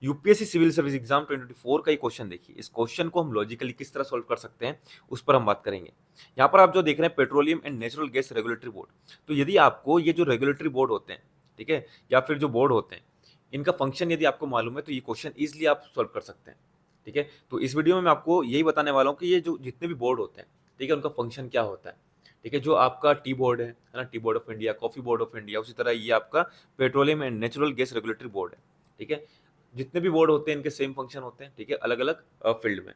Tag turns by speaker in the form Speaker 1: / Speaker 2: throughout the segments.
Speaker 1: UPSC civil service exam 2024 का ये question देखिए। इस क्वेश्चन को हम लॉजिकली किस तरह सॉल्व कर सकते हैं, उस पर हम बात करेंगे। यहाँ पर आप जो देख रहे हैं petroleum and natural gas regulatory board. तो यदि आपको ये जो रेगुलेटरी बोर्ड होते हैं, ठीक है, या फिर जो बोर्ड होते हैं, इनका फंक्शन यदि आपको मालूम है तो ये क्वेश्चन ईजिली आप सॉल्व कर सकते हैं। ठीक है, तो इस वीडियो में मैं आपको यही बताने वाला हूँ कि ये जो जितने भी बोर्ड होते हैं, ठीक है, उनका फंक्शन क्या होता है। ठीक है, जो आपका टी बोर्ड है ना, tea board of India, coffee board of India, उसी तरह ये आपका petroleum and natural gas regulatory board है। ठीक है, जितने भी बोर्ड होते हैं इनके सेम फंक्शन होते हैं, ठीक है, अलग अलग फील्ड में।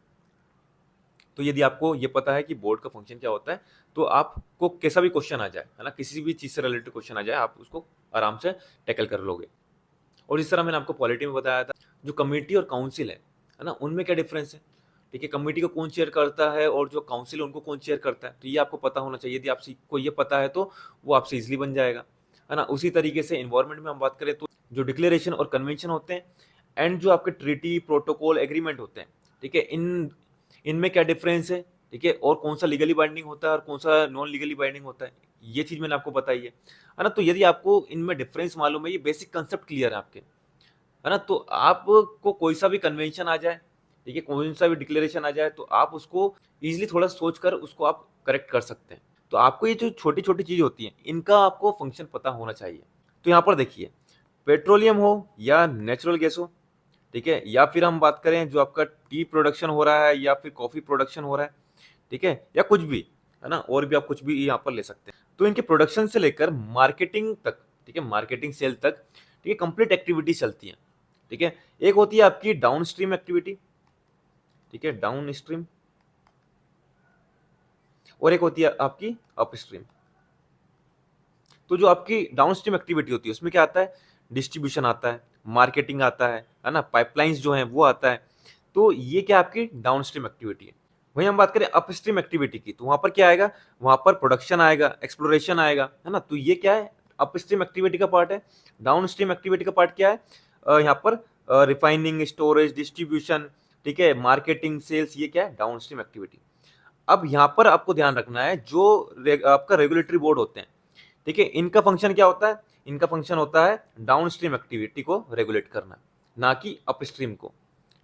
Speaker 1: तो यदि आपको ये पता है कि बोर्ड का फंक्शन क्या होता है, तो आपको कैसा भी क्वेश्चन आ जाए, है ना, किसी भी चीज़ से रिलेटेड क्वेश्चन आ जाए, आप उसको आराम से टैकल कर लोगे। और इस तरह मैंने आपको पॉलिटी में बताया था, जो कमेटी और काउंसिल है ना, उनमें क्या डिफरेंस है। ठीक है, कमेटी को कौन चेयर करता है और जो काउंसिल है उनको कौन चेयर करता है, तो ये आपको पता होना चाहिए। यदि आपसे को ये पता है तो वो आपसे इजिली बन जाएगा, है ना। उसी तरीके से इन्वायरमेंट में हम बात करें तो जो डिक्लेरेशन और कन्वेंशन होते हैं एंड जो आपके ट्रीटी प्रोटोकॉल एग्रीमेंट होते हैं, ठीक है, इनमें क्या डिफरेंस है, ठीक है, और कौन सा लीगली बाइंडिंग होता है और कौन सा नॉन लीगली बाइंडिंग होता है, ये चीज़ मैंने आपको बताई है ना। तो यदि आपको इनमें डिफरेंस मालूम है, ये बेसिक कंसेप्ट क्लियर है आपके, है ना, तो आपको कोई सा भी कन्वेंशन आ जाए, ठीक है, कोई सा भी डिक्लेरेशन आ जाए, तो आप उसको ईजिली थोड़ा सोच कर उसको आप करेक्ट कर सकते हैं। तो आपको ये जो छोटी छोटी चीज़ होती हैं, इनका आपको फंक्शन पता होना चाहिए। तो यहाँ पर देखिए, पेट्रोलियम हो या नेचुरल गैस हो, ठीक है, या फिर हम बात करें जो आपका टी प्रोडक्शन हो रहा है या फिर कॉफ़ी प्रोडक्शन हो रहा है, ठीक है, या कुछ भी, है ना, और भी आप कुछ भी यहाँ पर ले सकते हैं। तो इनके प्रोडक्शन से लेकर मार्केटिंग तक, ठीक है, मार्केटिंग सेल तक, ठीक है, कंप्लीट एक्टिविटी चलती है। ठीक है, एक होती है आपकी डाउन स्ट्रीम एक्टिविटी, ठीक है, डाउन स्ट्रीम, और एक होती है आपकी अप स्ट्रीम। तो जो आपकी डाउन स्ट्रीम एक्टिविटी होती है उसमें क्या आता है, डिस्ट्रीब्यूशन आता है, मार्केटिंग आता है ना, पाइपलाइंस जो है वो आता है। तो ये क्या आपकी डाउन स्ट्रीम एक्टिविटी है। वहीं हम बात करें अप स्ट्रीम एक्टिविटी की, तो वहां पर क्या आएगा, वहां पर प्रोडक्शन आएगा, एक्सप्लोरेशन आएगा, है ना। तो ये क्या है, अप स्ट्रीम एक्टिविटी का पार्ट है। डाउन स्ट्रीम एक्टिविटी का पार्ट क्या है, यहाँ पर रिफाइनिंग, स्टोरेज, डिस्ट्रीब्यूशन, ठीक है, मार्केटिंग, सेल्स, ये क्या है, डाउन स्ट्रीम एक्टिविटी। अब यहाँ पर आपको ध्यान रखना है, जो आपका रेगुलेटरी बोर्ड होते हैं, ठीक है, इनका फंक्शन क्या होता है, इनका फंक्शन होता है डाउनस्ट्रीम एक्टिविटी को रेगुलेट करना, ना कि अपस्ट्रीम को।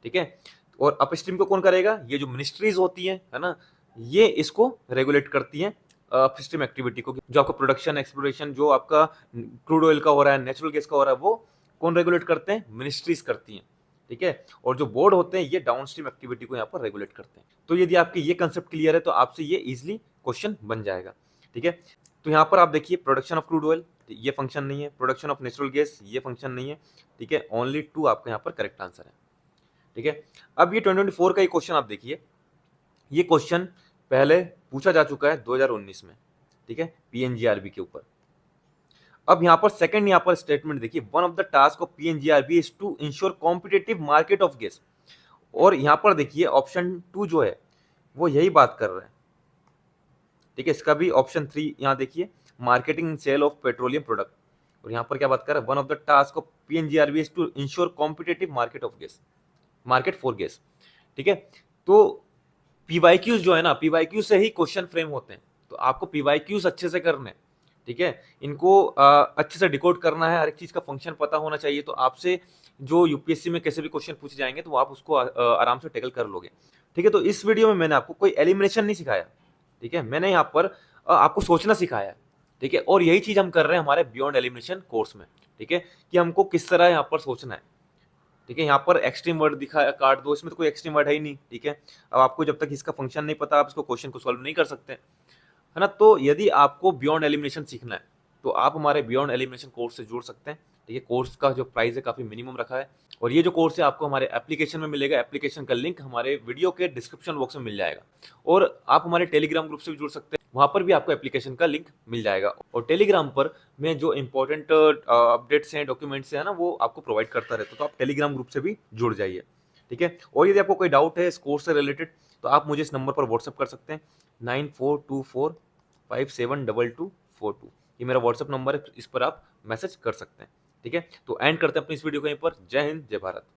Speaker 1: ठीक है, और अपस्ट्रीम को कौन करेगा, ये जो मिनिस्ट्रीज होती हैं, है ना, ये इसको रेगुलेट करती हैं अपस्ट्रीम एक्टिविटी को। जो आपका प्रोडक्शन, एक्सप्लोरेशन, जो आपका क्रूड ऑयल का हो रहा है, नेचुरल गैस का हो रहा है, वो कौन रेगुलेट करते हैं, मिनिस्ट्रीज करती हैं। ठीक है, और जो बोर्ड होते हैं ये डाउनस्ट्रीम एक्टिविटी को यहाँ पर रेगुलेट करते हैं। तो यदि आपके ये कंसेप्ट क्लियर है तो आपसे ये इजिली क्वेश्चन बन जाएगा। ठीक है, तो यहाँ पर आप देखिए, प्रोडक्शन ऑफ क्रूड ऑयल ये फंक्शन नहीं है, प्रोडक्शन ऑफ नेचुरल गैस ये फंक्शन नहीं है। ठीक है, ओनली 2 आपका यहाँ पर करेक्ट आंसर है। ठीक है, अब ये 2024 का ये क्वेश्चन आप देखिए, ये क्वेश्चन पहले पूछा जा चुका है 2019 में, ठीक है, पीएनजीआरबी के ऊपर। अब यहाँ पर सेकंड यहाँ पर स्टेटमेंट देखिए, one of the task of PNGRB is to ensure competitive market of gas. और यहाँ पर देखिए ऑप्शन 2 जो है वो यही बात कर रहा है। ठीक है, इसका भी ऑप्शन 3 यहाँ देखिए, marketing and sale of petroleum product. और यहाँ पर क्या बात कर रहा है, one of the task of PNGRB is to ensure competitive market of gas, market for gas. ठीक है, तो पीवाईक्यूज जो है ना, पीवाईक्यूज से ही क्वेश्चन फ्रेम होते हैं, तो आपको पीवाईक्यूज अच्छे से करने, ठीक है, इनको अच्छे से डिकोड करना है, हर एक चीज का फंक्शन पता होना चाहिए। तो आपसे जो यूपीएससी में कैसे भी क्वेश्चन पूछे जाएंगे तो आप उसको आराम से टैकल कर लोगे। ठीक है, तो इस वीडियो में मैंने आपको कोई एलिमिनेशन नहीं सिखाया, ठीक है, मैंने यहाँ पर आपको सोचना सिखाया। ठीक है, और यही चीज हम कर रहे हैं हमारे बियॉन्ड एलिमिनेशन कोर्स में। ठीक है, कि हमको किस तरह यहाँ पर सोचना है। ठीक है, यहाँ पर एक्सट्रीम वर्ड दिखा काट दो, इसमें तो कोई एक्सट्रीम वर्ड है ही नहीं। ठीक है, अब आपको जब तक इसका फंक्शन नहीं पता आप इसको क्वेश्चन को सॉल्व नहीं कर सकते, है ना। तो यदि आपको बियॉन्ड एलिमिनेशन सीखना है तो आप हमारे बियॉन्ड एलिमिनेशन कोर्स से जुड़ सकते हैं। ठीक है, कोर्स का जो प्राइस है काफ़ी मिनिमम रखा है, और ये जो कोर्स है आपको हमारे एप्लीकेशन में मिलेगा। एप्लीकेशन का लिंक हमारे वीडियो के डिस्क्रिप्शन बॉक्स में मिल जाएगा, और आप हमारे टेलीग्राम ग्रुप से भी जुड़ सकते हैं, वहाँ पर भी आपको एप्लीकेशन का लिंक मिल जाएगा। और टेलीग्राम पर मैं जो इंपॉर्टेंट अपडेट्स हैं, डॉक्यूमेंट्स हैं ना, वो आपको प्रोवाइड करता रहता हूँ, तो आप टेलीग्राम ग्रुप से भी जुड़ जाइए। ठीक है, और यदि आपको कोई डाउट है इस कोर्स से रिलेटेड तो आप मुझे इस नंबर पर व्हाट्सअप कर सकते हैं, 9424572242। ये मेरा व्हाट्सअप नंबर है, इस पर आप मैसेज कर सकते हैं। ठीक है, तो एंड करते हैं अपनी इस वीडियो को यहीं पर। जय हिंद, जय भारत।